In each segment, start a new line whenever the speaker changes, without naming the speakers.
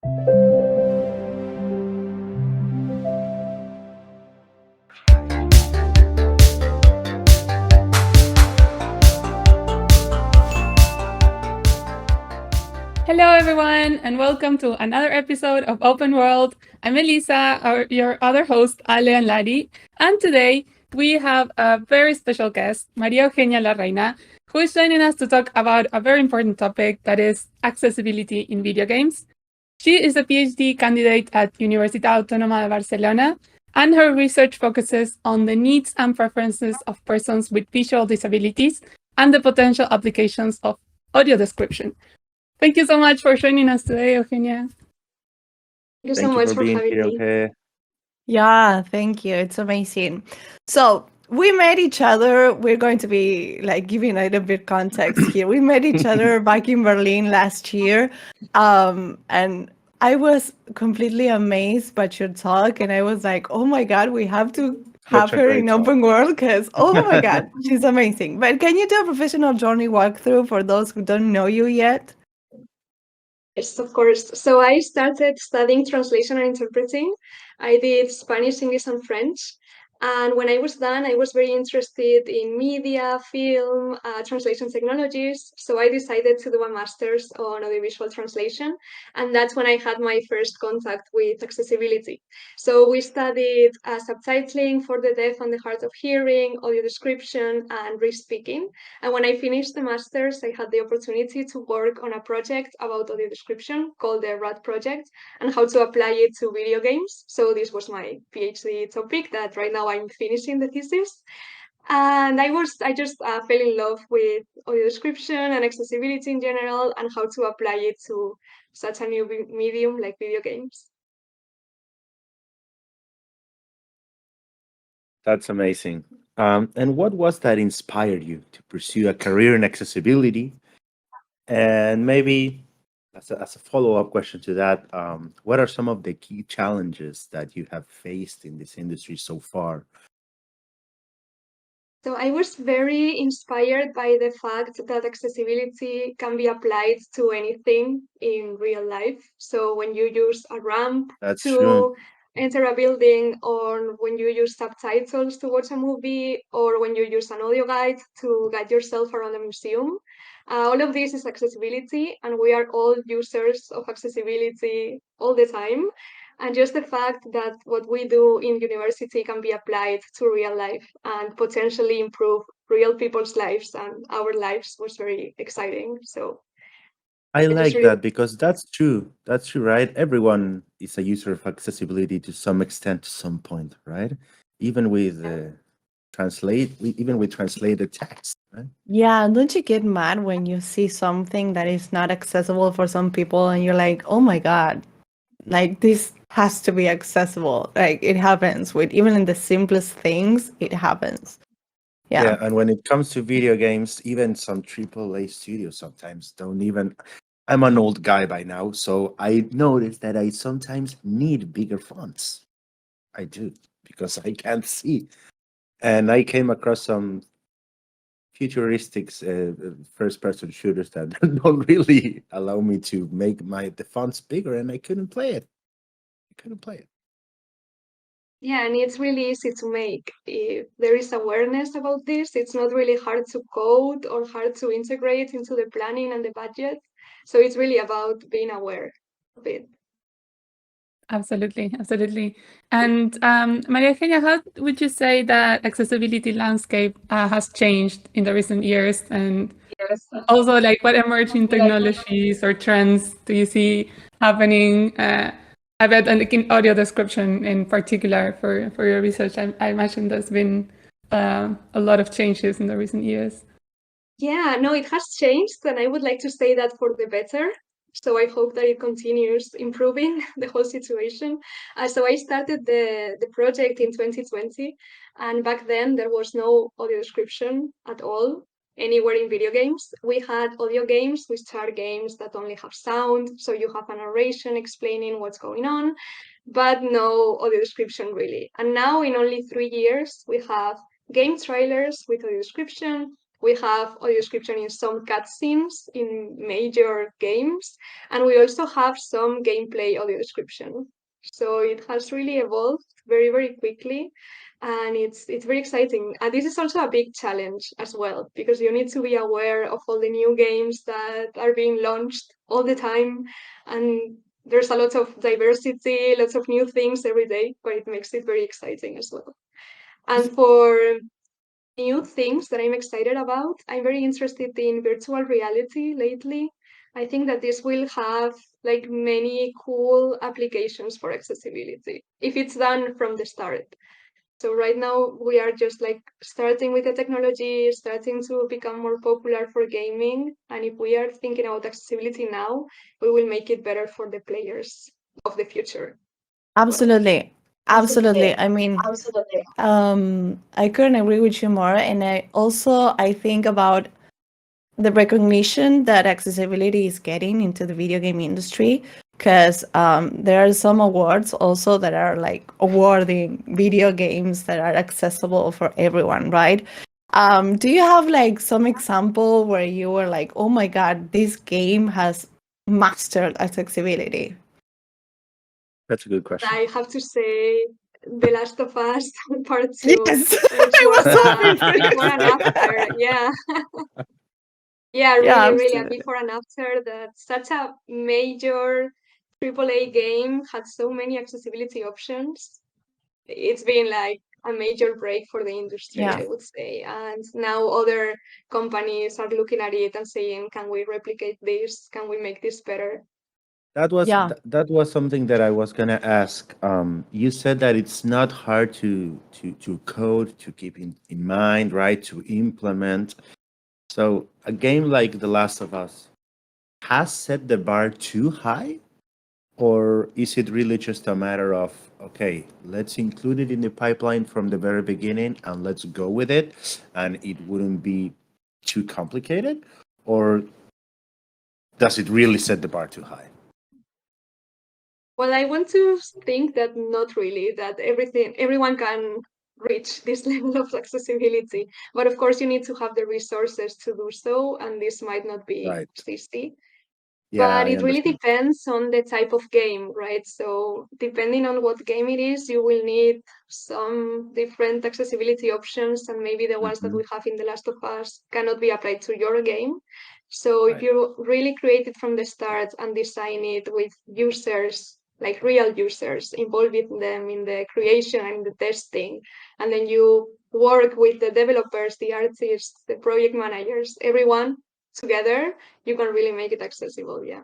Hello, everyone, and welcome to another episode of Open World. I'm Elisa, your other host, Ale and Lari, and today we have a very special guest, María Eugenia Larreina, who is joining us to talk about a very important topic that is accessibility in video games. She is a PhD candidate at Universitat Autònoma de Barcelona, and her research focuses on the needs and preferences of persons with visual disabilities and the potential applications of audio description. Thank you so much for joining us today, Eugenia.
Thank you so much for having me.
Okay.
Yeah, thank you. It's amazing. So we met each other. We're going to be like giving a little bit context here. We met each other back in Berlin last year. And I was completely amazed by your talk. And I was like, oh my God, we have to have her in Open World because, oh my God, she's amazing. But can you do a professional journey walkthrough for those who don't know you yet?
Yes, of course. So I started studying translation and interpreting. I did Spanish, English, and French. And when I was done, I was very interested in media, film, translation technologies. So I decided to do a master's on audiovisual translation. And that's when I had my first contact with accessibility. So we studied subtitling for the deaf and the hard of hearing, audio description, and re-speaking. And when I finished the master's, I had the opportunity to work on a project about audio description called the RAD project and how to apply it to video games. So this was my PhD topic that right now I'm finishing the thesis. And I just fell in love with audio description and accessibility in general and how to apply it to such a new medium like video games.
That's amazing. And what was that inspired you to pursue a career in accessibility? And maybe as a follow-up question to that, what are some of the key challenges that you have faced in this industry so far?
So I was very inspired by the fact that accessibility can be applied to anything in real life. So when you use a ramp
That's
to
true.
enter a building, or when you use subtitles to watch a movie, or when you use an audio guide to guide yourself around a museum, all of this is accessibility, and we are all users of accessibility all the time. And just the fact that what we do in university can be applied to real life and potentially improve real people's lives and our lives was very exciting. So
I
I just
like
really
that because that's true. That's true, right? Everyone is a user of accessibility to some extent, to some point, right? Even with even with translated text, right?
Yeah, don't you get mad when you see something that is not accessible for some people and you're like, oh my God, like this has to be accessible. Like it happens with even in the simplest things, it happens.
Yeah,
Yeah.
and when it comes to video games, even some AAA studios sometimes don't even. I'm an old guy by now, so I noticed that I sometimes need bigger fonts. I do because I can't see. And I came across some futuristic first-person shooters that don't really allow me to make the fonts bigger, and I couldn't play it. I couldn't play it.
Yeah, and it's really easy to make. If there is awareness about this, it's not really hard to code or hard to integrate into the planning and the budget. So it's really about being aware of it.
Absolutely, absolutely. And Maria Eugenia, how would you say that accessibility landscape has changed in the recent years? And also, like, what emerging technologies or trends do you see happening? I bet, and in audio description in particular for your research, I imagine there's been a lot of changes in the recent years.
Yeah, no, it has changed, and I would like to say that for the better. So I hope that it continues improving the whole situation. So I started the project in 2020, and back then there was no audio description at all anywhere in video games. We had audio games, which are games that only have sound, so you have a narration explaining what's going on, but no audio description really. And now in only 3 years, we have game trailers with audio description, We have audio description in some cutscenes in major games, and we also have some gameplay audio description. So it has really evolved very, very quickly, and it's very exciting. And this is also a big challenge as well, because you need to be aware of all the new games that are being launched all the time, and there's a lot of diversity, lots of new things every day, but it makes it very exciting as well. And for new things that I'm excited about, I'm very interested in virtual reality lately. I think that this will have like many cool applications for accessibility if it's done from the start. So right now we are just like starting with the technology, starting to become more popular for gaming. And if we are thinking about accessibility now, we will make it better for the players of the future.
Absolutely. Absolutely. I mean, I couldn't agree with you more. And I think about the recognition that accessibility is getting into the video game industry, because there are some awards also that are like awarding video games that are accessible for everyone, right? Do you have like some example where you were like, oh my God, this game has mastered accessibility?
That's a good question.
I have to say, The Last of Us Part 2,
Yes,
which
I
was
was so
a
impressed.
before and after. Yeah. Yeah,
Yeah,
really, really a
absolutely.
before and after that such a major AAA game had so many accessibility options. It's been like a major break for the industry,
Yeah.
I would say. And now other companies are looking at it and saying, can we replicate this? Can we make this better?
Yeah.
That was something that I was gonna ask. You said that it's not hard to code, to keep in mind, right? To implement. So a game like The Last of Us has set the bar too high, or is it really just a matter of, okay, let's include it in the pipeline from the very beginning and let's go with it, and it wouldn't be too complicated, or does it really set the bar too high?
Well, I want to think that not really, that everyone can reach this level of accessibility. But of course, you need to have the resources to do so, and this might not be
Right.
easy.
Yeah,
But
I
it really
understand.
depends on the type of game, right? So depending on what game it is, you will need some different accessibility options, and maybe the ones that
Hmm.
we have in The Last of Us cannot be applied to your game. So if
Right.
you really create it from the start and design it with users, like real users, involving them in the creation and the testing, and then you work with the developers, the artists, the project managers, everyone together, you can really make it accessible. Yeah,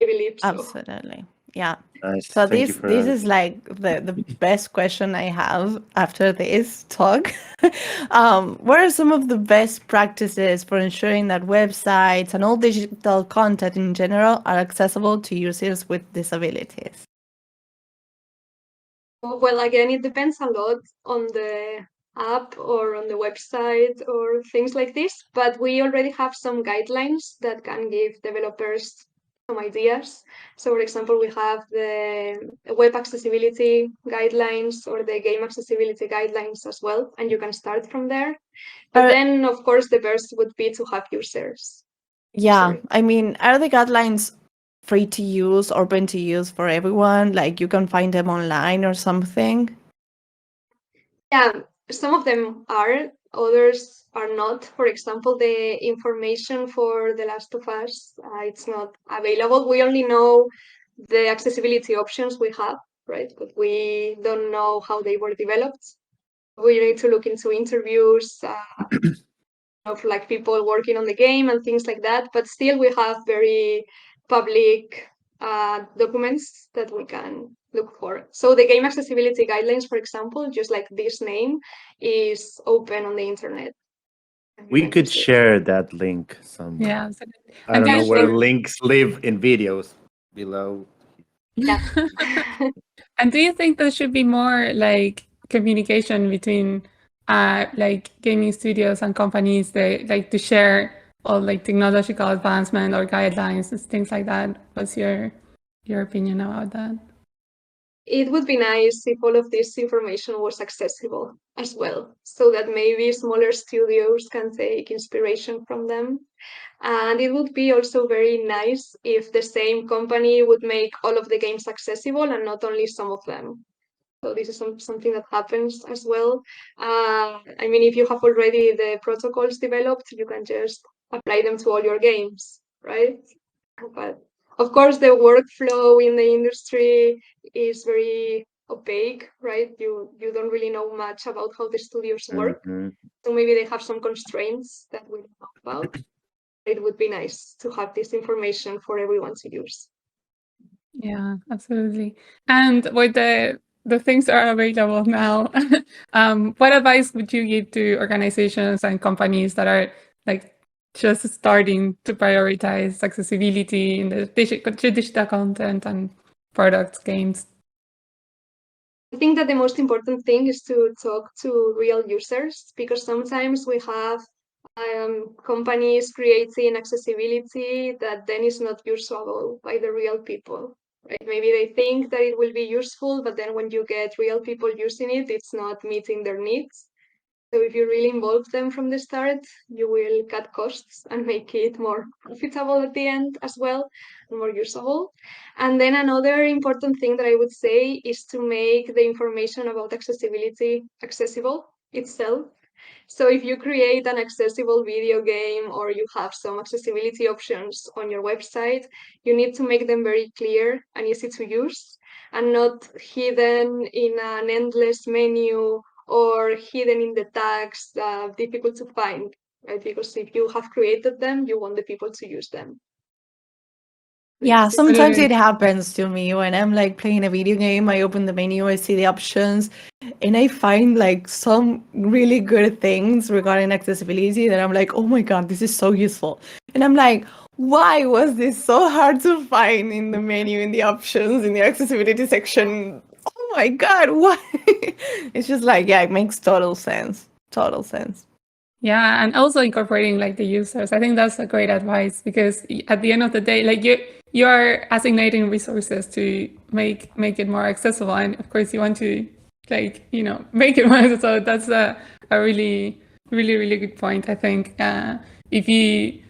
I believe so.
Absolutely. Yeah.
Nice.
So
Thank you
this
for.
is like the best question I have after this talk. What are some of the best practices for ensuring that websites and all digital content in general are accessible to users with disabilities?
Well, again, it depends a lot on the app or on the website or things like this, but we already have some guidelines that can give developers some ideas. So, for example, we have the web accessibility guidelines or the game accessibility guidelines as well, and you can start from there. But
Are,
then, of course, the best would be to have users.
yeah,
Sorry.
I mean, are the guidelines free to use, open to use for everyone? Like you can find them online or something?
Yeah, some of them are, others are not. For example, the information for The Last of Us, it's not available. We only know the accessibility options we have, right? But we don't know how they were developed. We need to look into interviews of like people working on the game and things like that. But still, we have very public documents that we can look for. So the game accessibility guidelines, for example, just like this name, is open on the internet.
We could share that link somewhere.
Yeah, absolutely.
I
And
don't
do
know
you
where
think,
links live in videos below.
Yeah.
and do you think there should be more like communication between like gaming studios and companies that like to share all like technological advancement or guidelines and things like that? What's your opinion about that?
it would be nice if all of this information was accessible as well, so that maybe smaller studios can take inspiration from them. And it would be also very nice if the same company would make all of the games accessible and not only some of them. So this is something that happens as well. I mean, if you have already the protocols developed, you can just apply them to all your games, right? But of course, the workflow in the industry is very opaque, right? You don't really know much about how the studios work.
Mhm.
So maybe they have some constraints that we don't know about. It would be nice to have this information for everyone to use.
Yeah, absolutely. And with the things that are available now, what advice would you give to organizations and companies that are like just starting to prioritize accessibility in the digital content and products, games?
I think that the most important thing is to talk to real users, because sometimes we have companies creating accessibility that then is not usable by the real people. Right? Maybe they think that it will be useful, but then when you get real people using it, it's not meeting their needs. So if you really involve them from the start, you will cut costs and make it more profitable at the end as well, and more usable. And then another important thing that I would say is to make the information about accessibility accessible itself. So if you create an accessible video game or you have some accessibility options on your website, you need to make them very clear and easy to use, and not hidden in an endless menu or hidden in the tags, difficult to find, right? Because if you have created them, you want the people to use them.
Yeah,
This is-
sometimes
Totally.
it happens to me when I'm like playing a video game. I open the menu, I see the options, and I find like some really good things regarding accessibility that I'm like, oh my God, this is so useful. And I'm like, why was this so hard to find in the menu, in the options, in the accessibility section? Oh my God, why? It's just like, yeah, it makes total sense. Total sense.
Yeah, and also incorporating like the users. I think that's a great advice because at the end of the day, like you are assignating resources to make it more accessible, and of course you want to like make it more. So that's a really good point. I think if you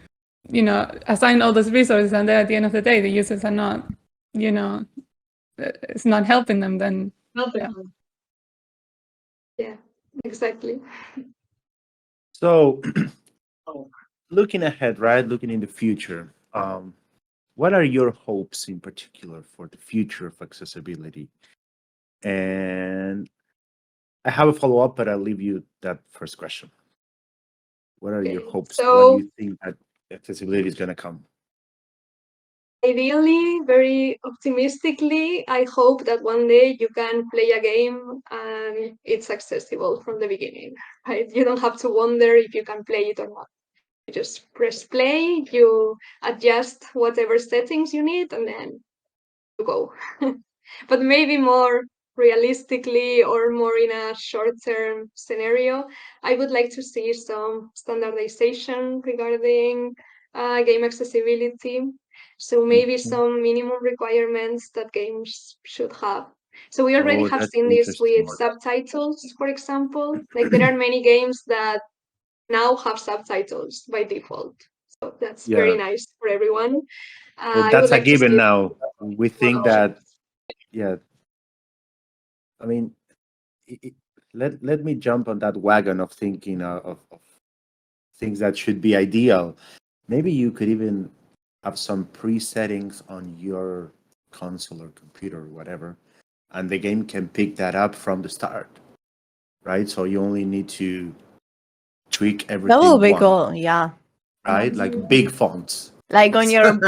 assign all those resources, and then at the end of the day the users are not it's not helping them, then
Yeah, exactly.
So, looking ahead, right? Looking in the future, what are your hopes in particular for the future of accessibility? And I have a follow up, but I'll leave you that first question. What are your
Okay.
hopes? What do
So
you think that accessibility is going to come?
ideally, very optimistically, I hope that one day you can play a game and it's accessible from the beginning, right? You don't have to wonder if you can play it or not. You just press play, you adjust whatever settings you need, and then you go. But maybe more realistically or more in a short-term scenario, I would like to see some standardization regarding game accessibility. So maybe
Mhm.
some minimum requirements that games should have. So we already
Oh,
have
that's
seen this
interesting.
with subtitles, for example. Like there are many games that now have subtitles by default. So that's very
Yeah,
nice for everyone. I would
that's a
like to
given
see
now. We
more
think that,
options.
yeah, I mean, let me jump on that wagon of thinking of things that should be ideal. Maybe you could even have some pre-settings on your console or computer or whatever, and the game can pick that up from the start, right? So you only need to tweak
That will
everything
be
once,
cool. Yeah.
right? Like big fonts.
Like on your,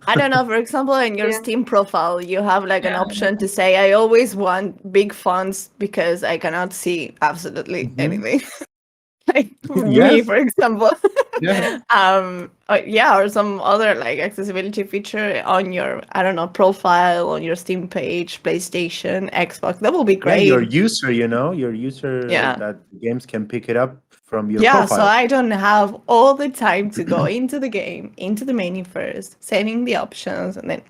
I don't know, for example, in your
Yeah.
Steam profile, you have like an
Yeah.
option to say, I always want big fonts because I cannot see absolutely
Mhm.
anything. Like me,
Yes.
for example.
Yeah.
Yeah, or some other like accessibility feature on your, I don't know, profile, on your Steam page, PlayStation, Xbox. That will be
Yeah, your
great.
user, your user
Yeah.
that games can pick it up from your
Yeah, so
profile.
I don't have all the time to go into the game, into the menu first, setting the options, and then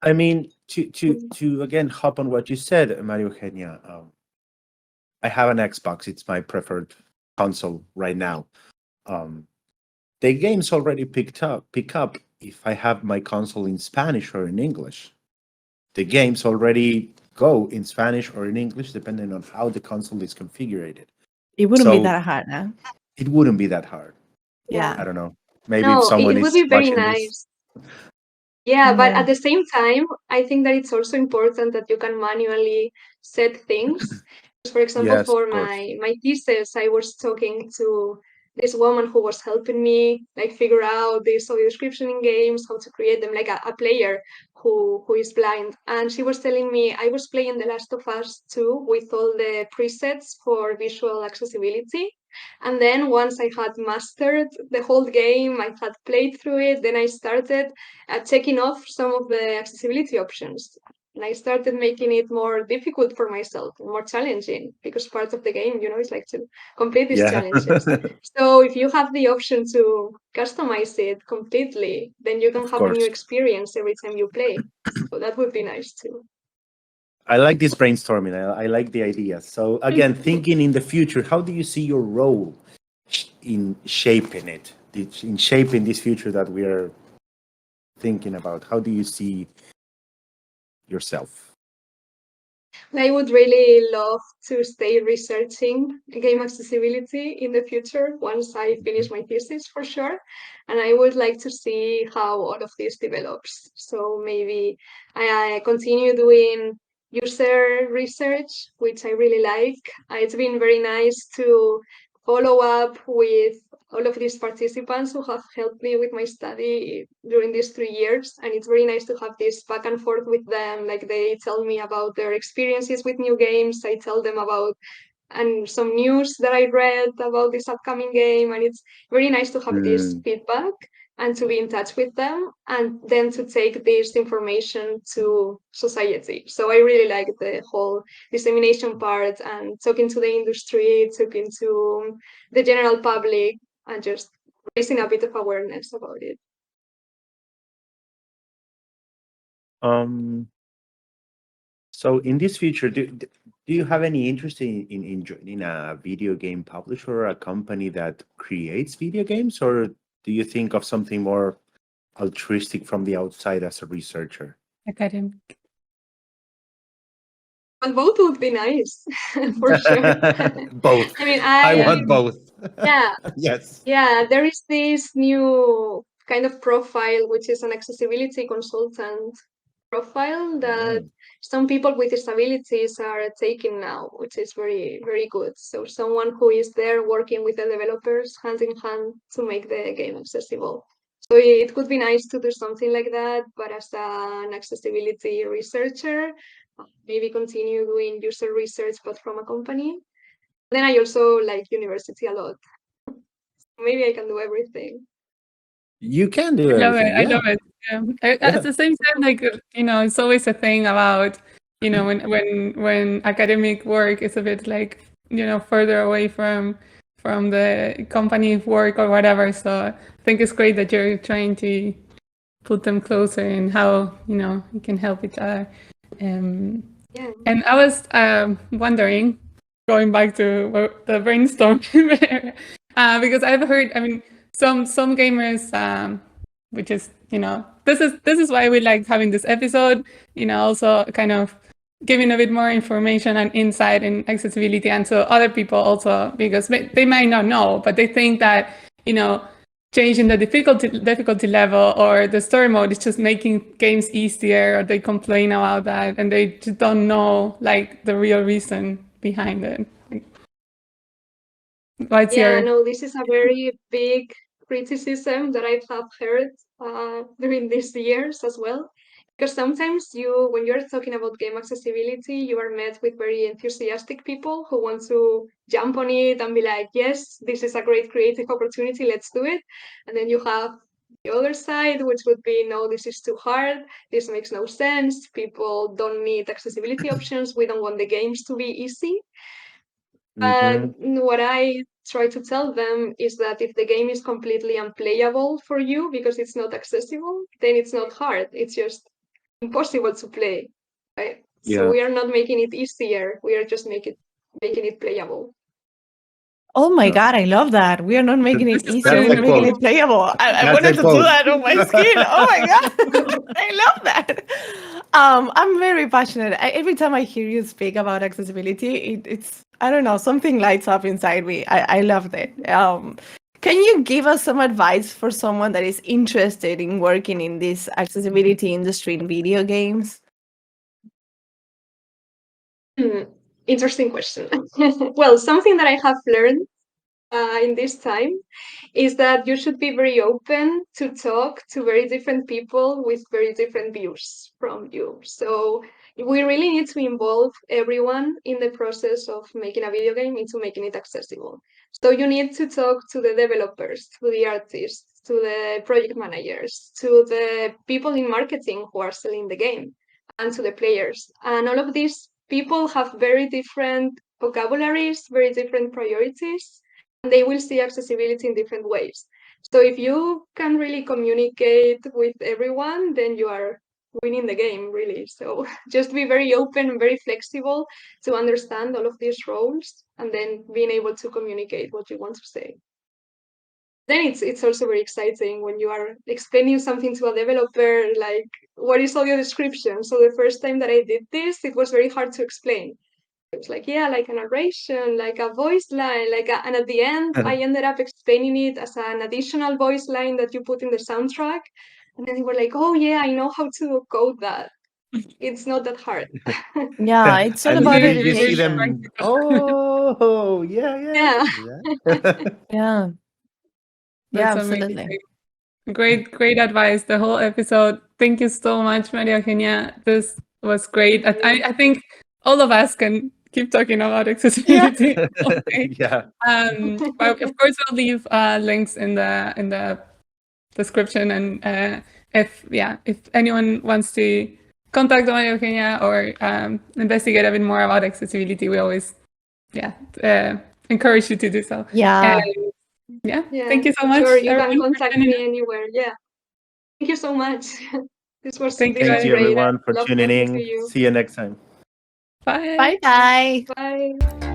I mean, to again hop on what you said, Maria Eugenia. I have an Xbox. It's my preferred console right now. The games already pick up if I have my console in Spanish or in English. The games already go in Spanish or in English, depending on how the console is configured.
It wouldn't be
So
that hard, no?
it wouldn't be that hard.
Yeah.
I don't know. Maybe if
No,
someone
it would
is
be very
watching this.
nice. Yeah, but
Yeah.
at the same time, I think that it's also important that you can manually set things. For example,
Yes,
for
of course.
my thesis, I was talking to this woman who was helping me like figure out this audio description in games, how to create them, like a player who is blind. And she was telling me I was playing The Last of Us 2 with all the presets for visual accessibility. And then once I had mastered the whole game, I had played through it, then I started checking off some of the accessibility options. And I started making it more difficult for myself, more challenging, because part of the game, is like to complete these
Yeah.
challenges. So if you have the option to customize it completely, then you can
Of
have a new
course.
experience every time you play. So that would be nice too.
I like this brainstorming. I like the idea. So again, thinking in the future, how do you see your role in shaping it, in shaping this future that we are thinking about? How do you see yourself?
I would really love to stay researching game accessibility in the future once I finish my thesis for sure. And I would like to see how all of this develops. So maybe I continue doing user research, which I really like. It's been very nice to follow up with all of these participants who have helped me with my study during these 3 years. And it's very nice to have this back and forth with them. Like they tell me about their experiences with new games. I tell them about and some news that I read about this upcoming game. And it's very nice to have this feedback and to be in touch with them and then to take this information to society. So I really like the whole dissemination part and talking to the industry, talking to the general public, and just raising a bit of awareness about it.
So in this future, do you have any interest in joining a video game publisher or a company that creates video games, or do you think of something more altruistic from the outside as a researcher?
Academic.
But both would be nice, for sure.
Both.
I mean,
I want both.
yeah,
Yes.
yeah, there is this new kind of profile, which is an accessibility consultant profile that some people with disabilities are taking now, which is very, very good. So someone who is there working with the developers hand in hand to make the game accessible. So it could be nice to do something like that, but as an accessibility researcher, maybe continue doing user research, but from a company. Then I also like university a lot. Maybe I can do everything.
You can do
I love
everything.
it. I love it. At the same time, like it's always a thing about when academic work is a bit like further away from the company work or whatever. So I think it's great that you're trying to put them closer and how you can help each other.
Yeah.
And I was wondering, going back to the brainstorm, because I've heard, I mean, some gamers, which is this is why we like having this episode. Also kind of giving a bit more information and insight in accessibility, and so other people also, because they might not know, but they think that changing the difficulty level or the story mode is just making games easier, or they complain about that and they just don't know like the real reason behind it. What's your...
No, this is a very big criticism that I have heard during these years as well. Because sometimes when you're talking about game accessibility, you are met with very enthusiastic people who want to jump on it and be like, yes, this is a great creative opportunity, let's do it. And then you have the other side, which would be, no, this is too hard, this makes no sense, people don't need accessibility options, we don't want the games to be easy. But what I try to tell them is that if the game is completely unplayable for you because it's not accessible, then it's not hard. It's just impossible to play, right?
Yeah.
So we are not making it easier. We are just making it playable.
Oh my
Yeah.
God, I love that. We are not making it
This is
easier,
very
we're making
quote.
it playable. I
That's
wanted
a
to do
quote.
that on my screen. Oh my God. I love that. I'm very passionate. Every time I hear you speak about accessibility, it's, I don't know, something lights up inside me. I loved it. Can you give us some advice for someone that is interested in working in this accessibility industry in video games?
Interesting question. Well, something that I have learned in this time is that you should be very open to talk to very different people with very different views from you. So we really need to involve everyone in the process of making a video game into making it accessible. So you need to talk to the developers, to the artists, to the project managers, to the people in marketing who are selling the game, and to the players. And all of these people have very different vocabularies, very different priorities, and they will see accessibility in different ways. So if you can really communicate with everyone, then you are winning the game, really. So just be very open and very flexible to understand all of these roles, and then being able to communicate what you want to say. Then it's also very exciting when you are explaining something to a developer, like what is audio description. So the first time that I did this, it was very hard to explain. It was like, yeah, like a narration, like a voice line, and at the end, I ended up explaining it as an additional voice line that you put in the soundtrack. And then they were like, oh yeah, I know how to code that. It's not that hard.
Yeah, it's all
And
about
you see
education.
them. Oh, yeah,
Yeah.
yeah.
Yeah. Yeah,
That's
absolutely.
amazing. Great advice. The whole episode. Thank you so much, Maria Eugenia. This was great. I think all of us can keep talking about accessibility. Okay.
Yeah.
But of course, I'll leave links in the description, and if anyone wants to contact Maria Eugenia or investigate a bit more about accessibility, we always encourage you to do so.
Yeah.
Yeah.
Yeah,
Thank you so much.
sure, you can
everyone, for
contact
tuning
me
in.
anywhere. Yeah. Thank you so much. This was
Thank you,
Thank
guys.
you,
great.
everyone, for
I love
tuning
talking to
in.
you.
See you next time.
Bye.
Bye bye.
Bye.